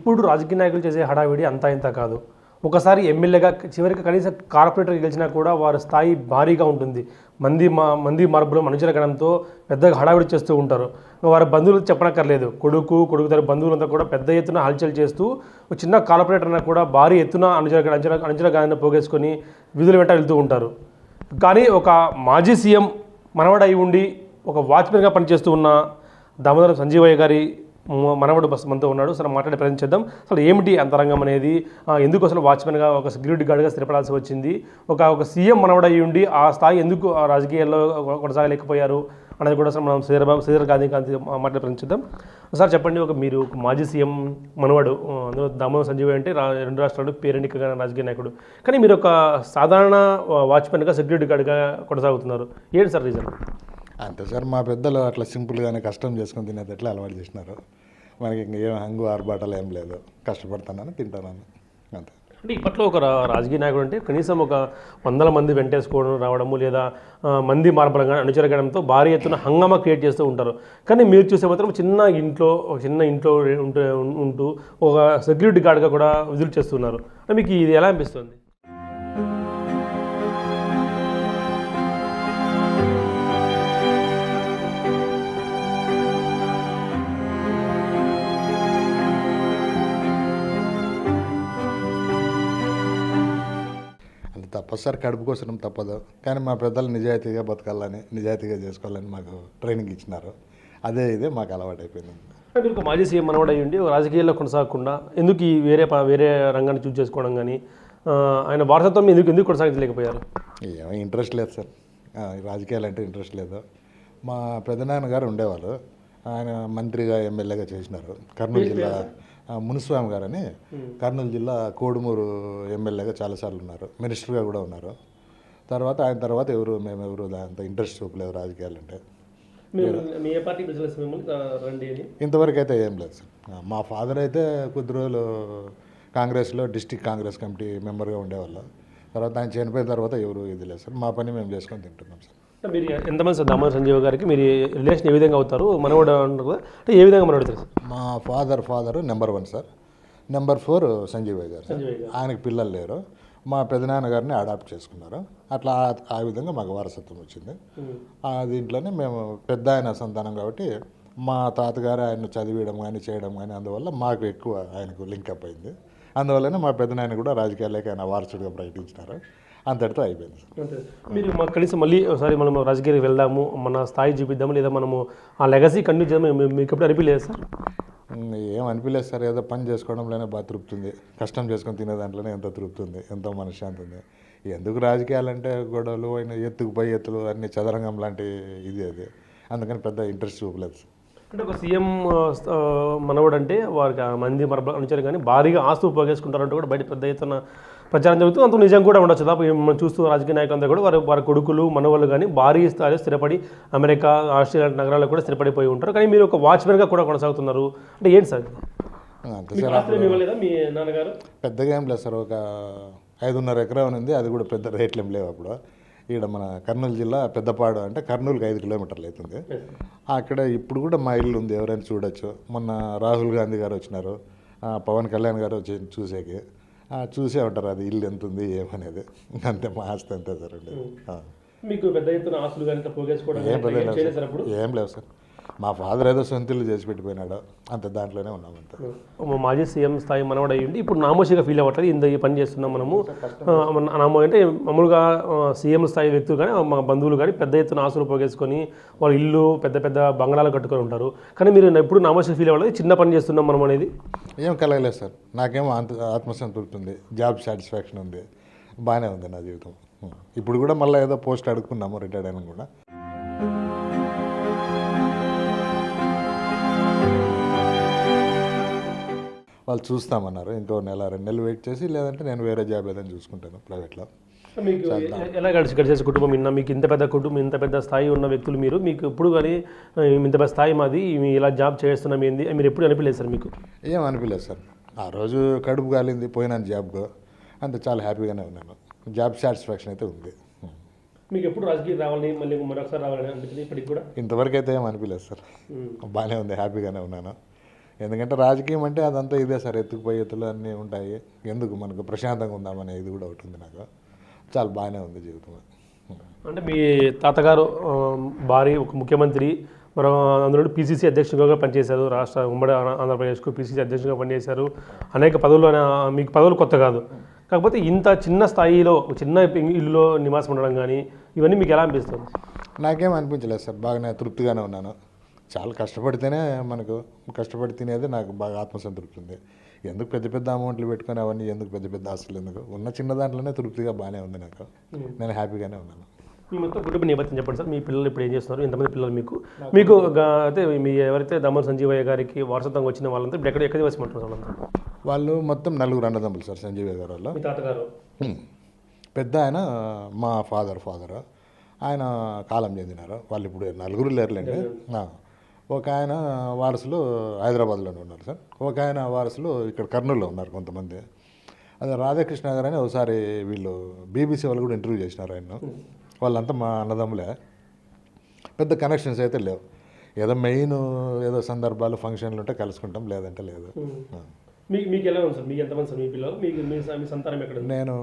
ఇప్పుడు రాజకీయ నాయకులు చేసే హడావిడి అంతా ఇంత కాదు. ఒకసారి ఎమ్మెల్యేగా చివరికి కనీసం కార్పొరేటర్ గెలిచినా కూడా వారి స్థాయి భారీగా ఉంటుంది. మంది మార్పులు మనుషుల గణంతో పెద్దగా హడావిడి చేస్తూ ఉంటారు. వారి బంధువులు చెప్పనక్కర్లేదు, కొడుకు తన బంధువులంతా కూడా పెద్ద ఎత్తున హల్చల్ చేస్తూ ఒక చిన్న కార్పొరేటర్ అన్నా కూడా భారీ ఎత్తున అనుచర గాలిని పోగేసుకొని విధుల వెంట వెళ్తూ ఉంటారు. కానీ ఒక మాజీ సీఎం మనవడై ఉండి ఒక వాచ్మెన్గా పనిచేస్తూ ఉన్న దామోదరం సంజీవయ్య గారి మనవడు బస్ మనతో ఉన్నాడు. అసలు మాట్లాడే ప్రయత్నం చేద్దాం. అసలు ఏమిటి అంతరంగం అనేది, ఎందుకు అసలు వాచ్మెన్గా ఒక సెక్యూరిటీ గార్డ్గా స్థిరపడాల్సి వచ్చింది, ఒక సీఎం మనవడై ఉండి ఆ స్థాయి ఎందుకు రాజకీయాల్లో కొనసాగలేకపోయారు అనేది కూడా అసలు మనం శ్రీధర్ గాంధీ మాట్లాడే ప్రయత్నం చేద్దాం. ఒకసారి చెప్పండి, మీరు ఒక మాజీ సీఎం మనవడు, అందులో దామోదరం సంజీవయ్య అంటే రెండు రాష్ట్రాలు పేరెన్నికగా రాజకీయ నాయకుడు, కానీ మీరు ఒక సాధారణ వాచ్మెన్గా సెక్యూరిటీ గార్డ్గా కొనసాగుతున్నారు. ఏంటి సార్ రీజన్? అంతే సార్, మా పెద్దలు అట్లా సింపుల్గానే కష్టం చేసుకొని తినేది ఎట్లా అలవాటు చేసినారు. మనకి ఇంకేం హంగు ఆర్బాటాలు ఏం లేదు, కష్టపడుతున్నాను తింటున్నాను అంతే. అంటే ఇప్పట్లో ఒక రాజకీయ నాయకుడు అంటే కనీసం ఒక 100 మంది వెంటేసుకోవడం రావడము, లేదా మంది మార్పులంగా అనుచరగడంతో భారీ ఎత్తున హంగామా క్రియేట్ చేస్తూ ఉంటారు. కానీ మీరు చూసే మాత్రం చిన్న ఇంట్లో ఉంటూ ఒక సెక్యూరిటీ గార్డ్గా కూడా విధులు చేస్తున్నారు. మీకు ఇది ఎలా అనిపిస్తుంది? తప్పదు సార్, కడుపు కోసం తప్పదు. కానీ మా పెద్దలు నిజాయితీగా బతకాలని, నిజాయితీగా చేసుకోవాలని మాకు ట్రైనింగ్ ఇచ్చినారు. ఇదే మాకు అలవాటు అయిపోయింది. మీరు ఒక మాజీ సీఎం మనవడు అయ్యండి రాజకీయాల్లో కొనసాగకుండా ఎందుకు ఈ వేరే రంగాన్ని చూస్ చేసుకోవడం కానీ, ఆయన వారసత్వం ఎందుకు కొనసాగించలేకపోయారు? ఏమో ఇంట్రెస్ట్ లేదు సార్, రాజకీయాలు అంటే ఇంట్రెస్ట్ లేదు. మా పెద్దనాన్నగారు ఉండేవాళ్ళు, ఆయన మంత్రిగా ఎమ్మెల్యేగా చేసినారు. కర్నూలు జిల్లా మునుస్వామి గారని కర్నూలు జిల్లా కోడుమూరు ఎమ్మెల్యేగా చాలాసార్లు ఉన్నారు, మినిస్టర్గా కూడా ఉన్నారు. ఆయన తర్వాత మేము అంత ఇంట్రెస్ట్ చూపలేదు రాజకీయాలు అంటే. ఇంతవరకు అయితే ఏం లేదు సార్. మా ఫాదర్ అయితే కొద్ది రోజులు కాంగ్రెస్లో డిస్టిక్ కాంగ్రెస్ కమిటీ మెంబర్గా ఉండేవాళ్ళు. తర్వాత ఆయన చనిపోయిన తర్వాత ఎవరు ఇది లేదు సార్, మా పని మేము చేసుకొని తింటున్నాం సార్. మీరు ఎంతమంది సార్ దామోదరం సంజీవ్ గారికి మీరు రిలేషన్ ఏ విధంగా అవుతారు? మనవడు అంటే ఏ విధంగా మనవడుతారు సార్? మా father number 1 sir, number 4 Sanjeevaiah garu sir. ఆయనకు పిల్లలు లేరు, మా పెదనాన్నగారిని అడాప్ట్ చేసుకున్నారు. అట్లా ఆ విధంగా మాకు వారసత్వం వచ్చింది. దీంట్లోనే మేము పెద్ద ఆయన సంతానం కాబట్టి మా తాతగారు ఆయన చదివించడం కానీ చేయడం కానీ, అందువల్ల మాకు ఎక్కువ ఆయనకు లింకప్ అయింది. అందువల్లనే మా పెద్దనాయన కూడా రాజకీయాల్లోకి ఆయన వారసుడిగా ప్రకటించినారు. అంతటితో అయిపోయింది సార్. మీరు మాకు కనీసం మళ్ళీ ఒకసారి మనం రాజకీయానికి వెళ్దాము, మన స్థాయి చూపిద్దాము, లేదా మనము ఆ లెగసీ కంటిన్యూ చేద్దాం మీకు ఎప్పుడు అనిపించలేదు సార్? ఏం అనిపించలేదు సార్, ఏదో పని చేసుకోవడంలోనే బాగా తృప్తి ఉంది, కష్టం చేసుకొని తినే దాంట్లోనే ఎంతో తృప్తి ఉంది, ఎంతో మనశ్శాంతి ఉంది. ఎందుకు రాజకీయాలంటే గొడవలు అయిన ఎత్తులు అన్ని చదరంగం లాంటి అది, అందుకని పెద్ద ఇంట్రెస్ట్ చూపలేదు సార్. అంటే ఒక సీఎం మనవడు అంటే వారికి మంది అనుచరు కానీ భారీగా ఆస్తులు పోగేసుకుంటారంటే కూడా బయట పెద్ద ఎత్తున ప్రచారం జరుగుతూ అంత నిజం కూడా ఉండొచ్చు. మనం చూస్తూ రాజకీయ నాయకులంతా కూడా వారి కొడుకులు మనవాళ్ళు కానీ భారీ స్థాయిలో స్థిరపడి అమెరికా, ఆస్ట్రేలియా నగరాల్లో కూడా స్థిరపడిపోయి ఉంటారు. కానీ మీరు ఒక వాచ్మెన్గా కూడా కొనసాగుతున్నారు అంటే ఏంటి సార్? మీ నాన్నగారు పెద్దగా ఏం లేదు సార్, ఒక 5.5 ఎకరా ఉంది, అది కూడా పెద్ద రేట్లు ఏం లేవు. అప్పుడు ఇక్కడ మన కర్నూలు జిల్లా పెద్దపాడు అంటే కర్నూలుకి 5 కిలోమీటర్లు అవుతుంది. అక్కడ ఇప్పుడు కూడా మా ఇల్లు ఉంది, ఎవరైనా చూడొచ్చు. మొన్న రాహుల్ గాంధీ గారు వచ్చినారు, పవన్ కళ్యాణ్ గారు వచ్చి చూసేకి చూసే ఉంటారు అది ఇల్లు ఎంత ఉంది ఏమనేది. అంతే, మా ఆస్తి అంతే సార్. మీకు పెద్ద ఎత్తున ఆస్తులు కానీ పోగేసుకోవడం ఏం లేవు సార్. మా ఫాదర్ ఏదో సొంతలు చేసి పెట్టిపోయినాడు, అంత దాంట్లోనే ఉన్నామంతా. మాజీ సీఎం స్థాయి మనవడు అయ్యింది, ఇప్పుడు నామోషిగా ఫీల్ అవ్వట్లేదు ఈ పని చేస్తున్నాం మనము. అంటే మామూలుగా సీఎం స్థాయి వ్యక్తులు కానీ మా బంధువులు కానీ పెద్ద ఎత్తున ఆస్తులు పోగేసుకొని వాళ్ళ ఇల్లు పెద్ద బంగాళాలు కట్టుకొని ఉంటారు. కానీ మీరు ఎప్పుడు నామోషిగా ఫీల్ అవ్వలేదు, చిన్న పని చేస్తున్నాం మనం అనేది ఏం కలగలేదు సార్. నాకేమో ఆత్మసంతృప్తి ఉంది, జాబ్ సాటిస్ఫాక్షన్ ఉంది, బాగానే ఉంది నా జీవితం. ఇప్పుడు కూడా మళ్ళీ ఏదో పోస్ట్ అడుగుకున్నాము రిటైర్డ్ అయినా కూడా. వాళ్ళు చూస్తామన్నారు, ఇంకో 1-2 నెలలు వెయిట్ చేసి, లేదంటే నేను వేరే జాబ్ ఏదైనా చూసుకుంటాను ప్రైవేట్లో. మీకు ఎలా గడిచేసే కుటుంబం మీకు ఇంత పెద్ద కుటుంబం, ఇంత పెద్ద స్థాయి ఉన్న వ్యక్తులు మీకు ఎప్పుడు కానీ ఇంత పెద్ద స్థాయి మాది ఇలా జాబ్ చేస్తున్నాం ఏంది మీరు ఎప్పుడు అనిపించలేదు సార్? మీకు ఏం అనిపించలేదు సార్. ఆ రోజు కడుపు కాలింది, పోయినాను జాబ్కు, అంతే, చాలా హ్యాపీగానే ఉన్నాను. జాబ్ సాటిస్ఫాక్షన్ అయితే ఉంది. మీకు ఎప్పుడు రాజకీయం రావాలని మళ్ళీ మరొకసారి రావాలని అనిపించింది ఇప్పటికి కూడా? ఇంతవరకు అయితే ఏం అనిపించలేదు సార్, బాగానే ఉంది, హ్యాపీగానే ఉన్నాను. ఎందుకంటే రాజకీయం అంటే అదంతా ఇదే సార్, ఎత్తుకుపోయి ఎత్తులు అన్నీ ఉంటాయి. ఎందుకు మనకు ప్రశాంతంగా ఉందామనే ఇది కూడా ఒకటి ఉంది నాకు. చాలా బాగానే ఉంది జీవితం. అంటే మీ తాతగారు భార్య ఒక ముఖ్యమంత్రి, మరో అందులో పీసీసీ అధ్యక్షుడిగా పనిచేశారు, రాష్ట్ర ఉమ్మడి ఆంధ్రప్రదేశ్కు పీసీసీ అధ్యక్షుడిగా పనిచేశారు. అనేక పదవులు, మీకు పదవులు కొత్త కాదు. కాకపోతే ఇంత చిన్న స్థాయిలో చిన్న ఇల్లులో నివాసం ఉండడం కానీ ఇవన్నీ మీకు ఎలా అనిపిస్తుంది? నాకేం అనిపించలేదు సార్, బాగానే తృప్తిగానే ఉన్నాను. చాలా కష్టపడితేనే మనకు, కష్టపడి తినేది నాకు బాగా ఆత్మసంతృప్తి ఉంది. ఎందుకు పెద్ద పెద్ద అమౌంట్లు పెట్టుకొని అవన్నీ ఎందుకు, పెద్ద పెద్ద ఆస్తులు ఎందుకు, ఉన్న చిన్న దాంట్లోనే తృప్తిగా బాగానే ఉంది నాకు. నేను హ్యాపీగానే ఉన్నాను. మీ మొత్తం కుటుంబ నేపథ్యం చెప్పండి సార్. మీ పిల్లలు ఇప్పుడు ఏం చేస్తున్నారు? ఎంతమంది పిల్లలు మీకు అయితే మీ ఎవరైతే దమ్మన్ సంజీవయ్య గారికి వారసత్వంగా వచ్చిన వాళ్ళంతా ఇప్పుడు ఎక్కడ నివాసమంటారు వాళ్ళంతా? వాళ్ళు మొత్తం 4 అన్నదమ్ములు సార్ సంజీవయ్య గారు వాళ్ళు. మీ తాతగారు పెద్ద ఆయన మా ఫాదర్ ఆయన కాలం చెందినారు. వాళ్ళు ఇప్పుడు 4 లేరులేండి. ఒక ఆయన వారసులు హైదరాబాద్లోనే ఉన్నారు సార్. ఒక ఆయన వారసులు ఇక్కడ కర్నూలులో ఉన్నారు కొంతమంది. అదే రాధాకృష్ణ గారు అని ఒకసారి వీళ్ళు బీబీసీ వాళ్ళు కూడా ఇంటర్వ్యూ చేసినారు ఆయన. వాళ్ళంతా మా అన్నదమ్ములే. పెద్ద కనెక్షన్స్ అయితే లేవు. ఏదో మెయిన్ ఏదో సందర్భాలు ఫంక్షన్లు ఉంటే కలుసుకుంటాం, లేదంటే లేదు. మీకు ఎలా ఉంది సార్? మీకు ఎంతమంది సార్ మీ పిల్లలు? మీ సంతానం ఎక్కడ? నేను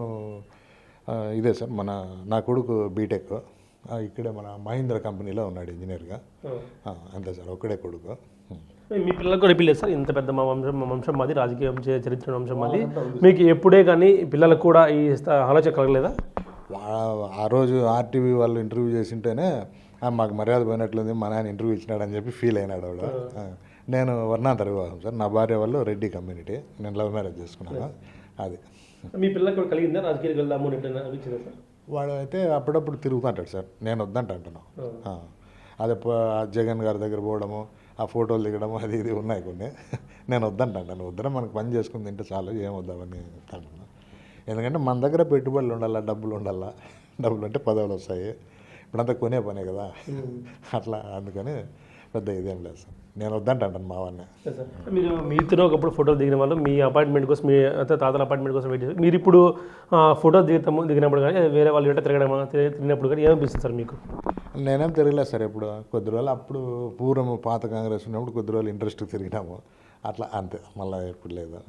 ఇదే సార్, నా కొడుకు బీటెక్ ఇక్కడే మన మహీంద్ర కంపెనీలో ఉన్నాడు ఇంజనీర్గా. అంతే సార్, ఒక్కడే కొడుకు. మీ పిల్లలకు కూడా పిల్లలు సార్, ఇంత పెద్ద మా వంశం మాది, రాజకీయ చరిత్ర వంశం మాది. మీకు ఎప్పుడే కానీ పిల్లలకు కూడా ఈ ఆలోచన కలగలేదా? ఆ రోజు ఆర్టీవీ వాళ్ళు ఇంటర్వ్యూ చేసింటేనే మాకు మర్యాద పోయినట్లుంది, మా నాయన ఇంటర్వ్యూ ఇచ్చినాడు అని చెప్పి ఫీల్ అయినాడు ఆవిడ. నేను వర్ణాంతర వివాహం సార్, నా భార్య వాళ్ళు రెడ్డి కమ్యూనిటీ, నేను లవ్ మ్యారేజ్ చేసుకున్నాను. అది మీ పిల్లలకు కలిగిందా రాజకీయాలకు వెళ్దాము అనిపించిందా సార్? వాడు అయితే అప్పుడప్పుడు తిరుగుతుంటాడు సార్, నేను వద్దంటాను. అదే జగన్ గారి దగ్గర పోవడము, ఆ ఫోటోలు దిగడము, అది ఇది ఉన్నాయి కొన్ని. నేను వద్దంటాను. వద్దరం మనకు పని చేసుకుని తింటే చాలు, ఏం వద్దామని అంటున్నాను. ఎందుకంటే మన దగ్గర పెట్టుబడులు ఉండాలా, డబ్బులు ఉండాలా. డబ్బులు అంటే పదవులు వస్తాయి, ఇప్పుడంతా కొనే పనే కదా. అట్లా అందుకని పెద్ద ఇదేం లేదు సార్, నేను వద్దంటాను మా వాడిని. మీరు మీతో ఒకప్పుడు ఫోటోలు దిగిన వాళ్ళు మీ అపార్ట్మెంట్ కోసం, మీ తాతల అపార్ట్మెంట్ కోసం వెయిట్ చేస్తారు. మీరు ఇప్పుడు ఫోటోలు దిగినప్పుడు కానీ వేరే వాళ్ళు వెంట తిరిగినప్పుడు కానీ ఏమనిపిస్తుంది సార్ మీకు? నేనేం తిరగలేదు సార్ ఎప్పుడు. కొద్ది రోజులు అప్పుడు పూర్వం పాత కాంగ్రెస్ ఉన్నప్పుడు కొద్ది రోజులు ఇంట్రెస్ట్ తిరిగినాము, అట్లా అంతే. మళ్ళీ ఎప్పుడు లేదు.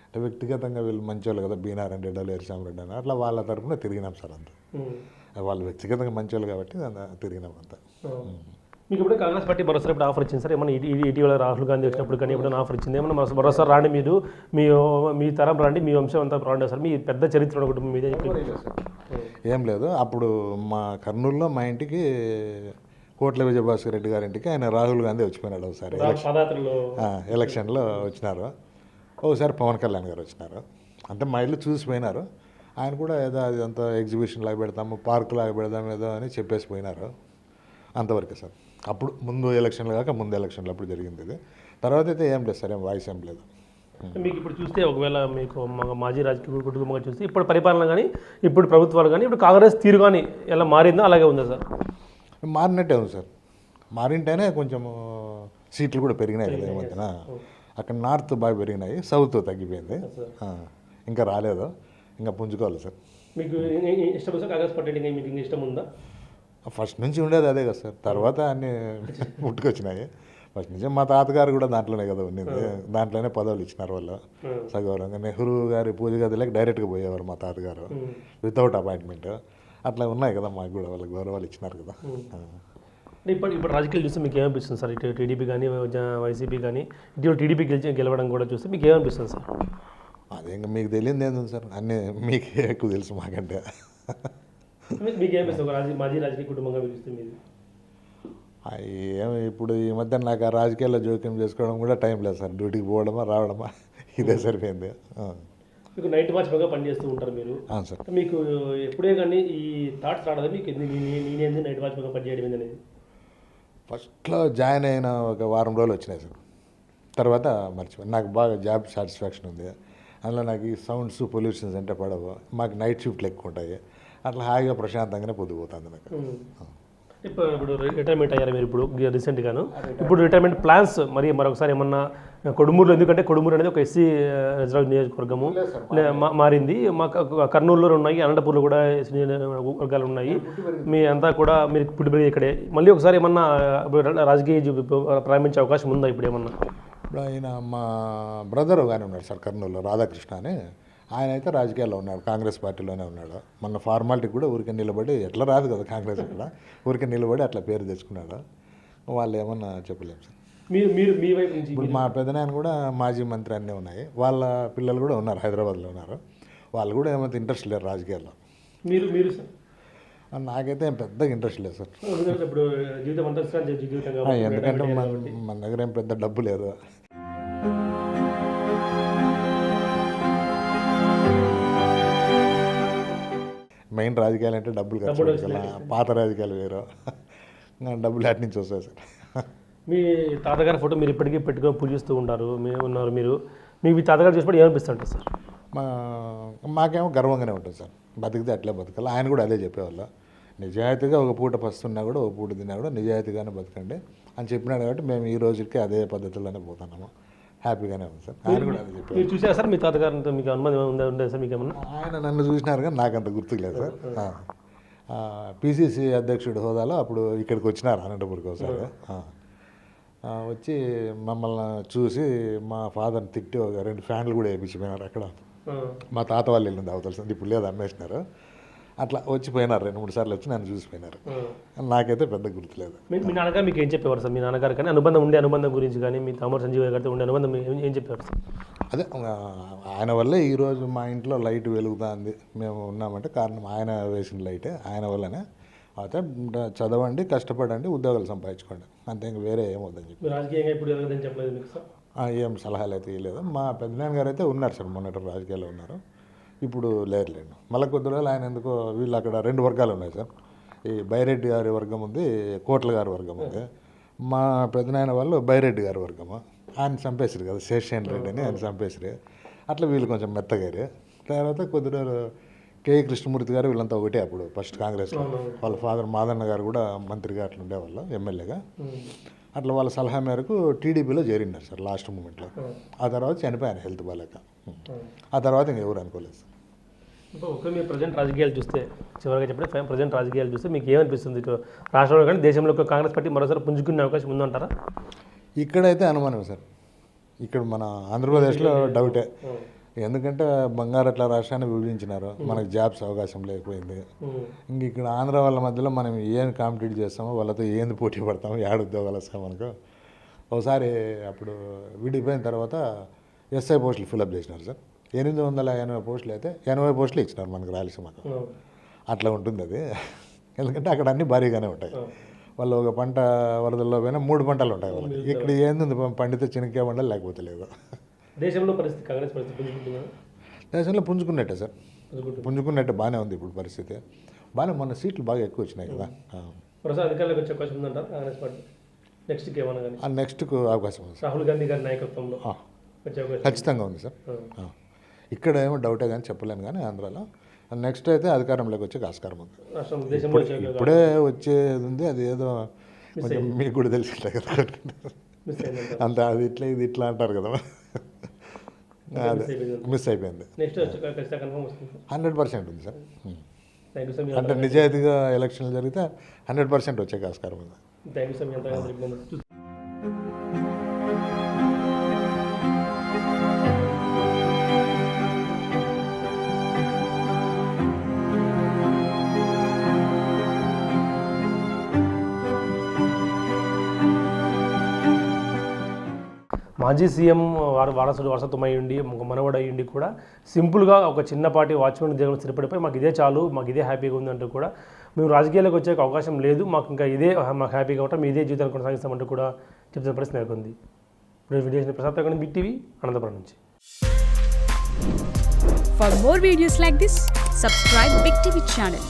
అంటే వ్యక్తిగతంగా వీళ్ళు మంచోళ్ళు కదా, బీనారెడ్డి రెడ్డి, ఎరిసామరెడ్డి అని, అట్లా వాళ్ళ తరఫున తిరిగినాం సార్ అంతా. వాళ్ళు వ్యక్తిగతంగా మంచోళ్ళు కాబట్టి తిరిగినాం అంతా. మీకు ఇప్పుడు కాంగ్రెస్ పార్టీ మరోసారి ఇప్పుడు ఆఫర్ ఇచ్చింది సార్? ఏమన్నా ఇటీవల రాహుల్ గాంధీ వచ్చినప్పుడు కానీ ఎప్పుడైనా ఆఫర్ ఇచ్చింది? ఏమన్నా మరోసారి రాండి, మీరు మీ తరం రండి, మీ వంశం అంతా రాండి సార్, మీ పెద్ద చరిత్ర కుటుంబం మీద ఏం లేదు. అప్పుడు మా కర్నూలులో మా ఇంటికి కోట్ల విజయభాస్కర్ రెడ్డి గారి ఇంటికి ఆయన రాహుల్ గాంధీ వచ్చిపోయినాడు ఒకసారి ఎలక్షన్లో వచ్చినారు. ఒకసారి పవన్ కళ్యాణ్ గారు వచ్చినారు. అంటే మా ఇల్లు చూసిపోయినారు. ఆయన కూడా ఏదో అది అంత ఎగ్జిబిషన్ లాగా పెడతాము, పార్కు లాగా పెడదాం ఏదో అని చెప్పేసి పోయినారు. అంతవరకే సార్. అప్పుడు ముందు ఎలక్షన్లు కాక ముందు ఎలక్షన్లు అప్పుడు జరిగింది ఇది. తర్వాత అయితే ఏం లేదు సార్, ఏం వాయిస్ ఏం లేదు. మీకు ఇప్పుడు చూస్తే ఒకవేళ మీకు మాజీ రాజకీయ కుటుంబంగా చూస్తే ఇప్పుడు పరిపాలన కానీ, ఇప్పుడు ప్రభుత్వాలు కానీ, ఇప్పుడు కాంగ్రెస్ తీరు కానీ ఎలా మారిందో అలాగే ఉందా సార్? మారినట్టే ఉంది సార్. మారింటేనే కొంచెం సీట్లు కూడా పెరిగినాయి కదా ఈ మధ్యన. అక్కడ నార్త్ బాగా పెరిగినాయి, సౌత్ తగ్గిపోయింది. ఇంకా రాలేదు, ఇంకా పుంజుకోవాలి సార్. మీకు ఇష్టం సార్ కాంగ్రెస్ పార్టీ? మీకు ఇష్టం ఉందా? ఫస్ట్ నుంచి ఉండేది అదే కదా సార్, తర్వాత అన్నీ పుట్టుకొచ్చినాయి. ఫస్ట్ నుంచి మా తాతగారు కూడా దాంట్లోనే కదా ఉన్నది, దాంట్లోనే పదవులు ఇచ్చినారు వాళ్ళు సగౌరవంగా. నెహ్రూ గారి పూజ గదిలోకి డైరెక్ట్గా పోయేవారు మా తాతగారు, వితౌట్ అపాయింట్మెంట్. అట్లా ఉన్నాయి కదా, మాకు కూడా వాళ్ళకి గౌరవాలు ఇచ్చినారు కదా. ఇప్పుడు రాజకీయాలు చూస్తే మీకు ఏమనిపిస్తుంది సార్? ఇటు టీడీపీ కానీ వైసీపీ కానీ ఇటీవల టీడీపీ గెలవడం కూడా చూస్తే మీకు ఏమనిపిస్తుంది సార్? అదే ఇంకా మీకు తెలియదు ఏంది సార్, అన్నీ మీకే ఎక్కువ తెలుసు మాకంటే. మీకు ఏమనిపిస్తుంది మాజీ రాజకీయ కుటుంబంగా పిలుస్తుంది మీరు? ఇప్పుడు ఈ మధ్య నాకు ఆ రాజకీయాల్లో జోక్యం చేసుకోవడం కూడా టైం లేదు సార్. డ్యూటీకి పోవడమా రావడమా ఇదే సరిపోయింది. మీకు నైట్ వాచ్గా పనిచేస్తూ ఉంటారు మీరు? అవును సార్. మీకు ఎప్పుడే కానీ ఈ థాట్స్ రావడం మీకు నేనేంది నైట్ వాచ్గా పనిచేయడం అనేది? ఫస్ట్లో జాయిన్ అయిన ఒక వారం రోజులు వచ్చినాయి సార్, తర్వాత మర్చిపోయి. నాకు బాగా జాబ్ సాటిస్ఫాక్షన్ ఉంది, అందులో నాకు ఈ సౌండ్స్ పొల్యూషన్స్ అంటే పడవు. మాకు నైట్ షిఫ్ట్లు ఎక్కువ ఉంటాయి, అట్లా హాయిగా ప్రశాంతంగానే పొద్దుపోతుంది నాకు. ఇప్పుడు రిటైర్మెంట్ అయ్యారు మీరు ఇప్పుడు రీసెంట్గాను. ఇప్పుడు రిటైర్మెంట్ ప్లాన్స్ మరి మరొకసారి ఏమన్నా కొడుమూరులో, ఎందుకంటే కొడుమూరు అనేది ఒక ఎస్సీ రిజర్వ్ నియోజకవర్గము మారింది. మా కర్నూలులో ఉన్నాయి, అనంతపూర్లో కూడా ఎస్సీ వర్గాలు ఉన్నాయి. మీ అంతా కూడా మీరు పుట్టిపెరిగి ఇక్కడే. మళ్ళీ ఒకసారి ఏమన్నా రాజకీయ ప్రారంభించే అవకాశం ఉందా ఇప్పుడు ఏమన్నా? ఇప్పుడు ఆయన మా బ్రదర్ కానీ ఉన్నాడు సార్ కర్నూలులో, రాధాకృష్ణ అని. ఆయన అయితే రాజకీయాల్లో ఉన్నాడు, కాంగ్రెస్ పార్టీలోనే ఉన్నాడు. మొన్న ఫార్మాలిటీ కూడా ఊరికే నిలబడి, ఎట్లా రాదు కదా కాంగ్రెస్ కూడా, ఊరికే నిలబడి అట్లా పేరు తెచ్చుకున్నాడు. వాళ్ళు ఏమన్నా చెప్పలేము సార్. మీ వైపు నుంచి ఇప్పుడు మా పెదనాయన కూడా మాజీ మంత్రి అన్నీ ఉన్నాయి, వాళ్ళ పిల్లలు కూడా ఉన్నారు, హైదరాబాద్లో ఉన్నారు. వాళ్ళు కూడా ఏమంత ఇంట్రెస్ట్ లేరు రాజకీయాల్లో. మీరు సార్? నాకైతే ఏం పెద్దగా ఇంట్రెస్ట్ లేదు సార్. ఇప్పుడు జీవితం అంతా జీవితం ఎందుకంటే మన దగ్గర ఏం పెద్ద డబ్బు లేదు. మెయిన్ రాజకీయాలు అంటే డబ్బులు ఖర్చు పెట్టాలి. పాత రాజకీయాలు వేరు, డబ్బులు అటు నుంచి వస్తాయి సార్. మీ తాతగారి ఫోటో మీరు ఇప్పటికీ పెట్టుకొని పూజిస్తూ ఉంటారు, మీరు మీ తాతగారు చూసినప్పుడు ఏమనిపిస్తుంటారు సార్? మాకేమో గర్వంగానే ఉంటుంది సార్, బతికితే అట్లే బతకాలి. ఆయన కూడా అదే చెప్పేవాళ్ళు, నిజాయితీగా ఒక పూట పస్తున్నా కూడా ఒక పూట తిన్నా కూడా నిజాయితీగానే బతకండి అని చెప్పినాడు. కాబట్టి మేము ఈ రోజుకి అదే పద్ధతిలోనే పోతున్నాము, హ్యాపీగానే ఉంది సార్. ఆయన కూడా అదే చెప్పారు. మీరు చూసారా సార్ మీ తాతగారితో? మీకు అనుమానం ఉందా సార్ మీకు ఏమన్నా? ఆయన నన్ను చూసినారు కానీ నాకు అంత గుర్తులేదు సార్. పిసిసి అధ్యక్షుడి హోదాలో అప్పుడు ఇక్కడికి వచ్చినారు అనంతపురికి ఒకసారి. వచ్చి మమ్మల్ని చూసి మా ఫాదర్ని తిట్టి ఒక 2 ఫ్యాన్లు కూడా వేయించిపోయినారు అక్కడ. మా తాత వాళ్ళు వెళ్ళింది అవతల, ఇప్పుడు లేదు అమ్మేసినారు. అట్లా వచ్చిపోయినారు, 2-3 సార్లు వచ్చి నన్ను చూసిపోయినారు. నాకైతే పెద్ద గుర్తులేదు. మీ నాన్నగారు మీకు ఏం చెప్పేవారు సార్? మీ నాన్నగారు కానీ అనుబంధం గురించి కానీ, మీ తమ్ముడు సంజీవ్ గారితో ఉండే అనుబంధం ఏం చెప్పేవారు సార్? అదే ఆయన వల్లే ఈరోజు మా ఇంట్లో లైట్ వెలుగుతుంది, మేము ఉన్నామంటే కారణం ఆయన వేసిన లైటే, ఆయన వల్లనే. అయితే చదవండి, కష్టపడండి, ఉద్యోగాలు సంపాదించుకోండి, అంతే, ఇంక వేరే ఏమవుతుందని చెప్పి. రాజకీయంగా ఇప్పుడు ఎలాగదని చెప్పలేదు మీకు సార్? ఏం సలహాలు అయితే ఇవ్వలేదు. మా పెద్దనాన్న గారు అయితే ఉన్నారు సార్, మొన్నటి రాజకీయాల్లో ఉన్నారు, ఇప్పుడు లేరులేండి. మళ్ళీ కొద్ది రోజులు ఆయన ఎందుకో, వీళ్ళు అక్కడ 2 వర్గాలు ఉన్నాయి సార్. ఈ బైరెడ్డి గారి వర్గం ఉంది, కోట్ల గారి వర్గం ఉంది. మా పెద్దనాయన వాళ్ళు బైరెడ్డి గారి వర్గము, ఆయన చంపేసారు కదా, శేషేన్ రెడ్డి అని ఆయన చంపేసారు. అట్లా వీళ్ళు కొంచెం మెత్తగారు. తర్వాత కొద్ది రోజులు కే కృష్ణమూర్తి గారు వీళ్ళంతా ఒకటే అప్పుడు ఫస్ట్ కాంగ్రెస్లో. వాళ్ళ ఫాదర్ మాదన్న గారు కూడా మంత్రిగా అట్లా ఉండేవాళ్ళు, ఎమ్మెల్యేగా. అట్లా వాళ్ళ సలహా మేరకు టీడీపీలో చేరినారు సార్ లాస్ట్ మూమెంట్లో. ఆ తర్వాత చనిపోయాను హెల్త్ బాగాలేక. ఆ తర్వాత ఇంకెవరు అనుకోలేదు సార్. ఒకవేళ మీరు ప్రజెంట్ రాజకీయాలు చూస్తే, చివరిగా చెప్పండి, ప్రజెంట్ రాజకీయాలు చూస్తే మీకు ఏమనిపిస్తుంది? రాష్ట్రంలో కానీ దేశంలో కాంగ్రెస్ పార్టీ మరోసారి పుంజుకునే అవకాశం ఉందంటారా? ఇక్కడైతే అనుమానం సార్, ఇక్కడ మన ఆంధ్రప్రదేశ్లో డౌటే. ఎందుకంటే బంగారు అట్లా రాష్ట్రాన్ని విభజించినారు, మనకు జాబ్స్ అవకాశం లేకపోయింది. ఇంక ఇక్కడ ఆంధ్ర వాళ్ళ మధ్యలో మనం ఏం కాంపిటీట్ చేస్తామో, వాళ్ళతో ఏంది పోటీ పడతామో, ఏడు ఉద్యోగాలు వస్తాం మనకు. ఒకసారి అప్పుడు విడిపోయిన తర్వాత ఎస్ఐ పోస్టులు ఫిలప్ చేసినారు సార్. 880 పోస్టులు అయితే 80 పోస్టులు ఇచ్చినారు మనకు రాయలసీమకు. అట్లా ఉంటుంది అది, ఎందుకంటే అక్కడ అన్నీ భారీగానే ఉంటాయి. వాళ్ళు ఒక పంట వరదల్లో పోయినా 3 పంటలు ఉంటాయి వాళ్ళకి. ఇక్కడ ఏంది పండితే చిన్నకే పంటలు, లేకపోతే లేదు. దేశంలో పరిస్థితి, కాంగ్రెస్ పరిస్థితి దేశంలో పుంజుకున్నట్టే సార్, పుంజుకున్నట్టే బాగానే ఉంది ఇప్పుడు పరిస్థితి. బాగానే మొన్న సీట్లు బాగా ఎక్కువ వచ్చినాయి కదా. అధికారులకు వచ్చే అవకాశం ఉందంటారు కాంగ్రెస్ పార్టీ నెక్స్ట్కి ఏమన్నా కానీ? నెక్స్ట్కు అవకాశం ఉంది సార్, రాహుల్ గాంధీ గారి నాయకత్వంలో ఖచ్చితంగా ఉంది సార్. ఇక్కడ ఏమో డౌటే కానీ చెప్పలేను, కానీ ఆంధ్రాలో నెక్స్ట్ అయితే అధికారంలోకి వచ్చే ఆస్కారం ఉంది. ఇప్పుడే వచ్చేది ఉంది, అది ఏదో కొంచెం మీకు కూడా తెలిసిందే కదా, అంత అది ఇట్లా ఇది ఇట్లా అంటారు కదా, అదే మిస్ అయిపోయింది. 100% ఉంది సార్. అంటే నిజాయితీగా ఎలక్షన్లు జరిగితే 100% వచ్చే ఆస్కారం ఉంది. మాజీ సీఎం వారసత్వం అయ్యుండి, ఒక మనవడు అయ్యుండి కూడా సింపుల్గా ఒక చిన్నపాటి వాచ్మెన్ ఉద్యోగం స్థిరపడిపోయి మాకు ఇదే చాలు, మాకు ఇదే హ్యాపీగా ఉందంటూ కూడా, మేము రాజకీయాలకు వచ్చే అవకాశం లేదు, మాకు ఇంకా ఇదే మాకు హ్యాపీగా ఉంటాం, మీ ఇదే జీవితాన్ని కొనసాగిస్తామంటూ కూడా చెప్తున్న పరిస్థితి నెలకొంది. ఇప్పుడు video Prasad big TV Anantapuram నుంచి. For more videos like this, subscribe Big TV channel.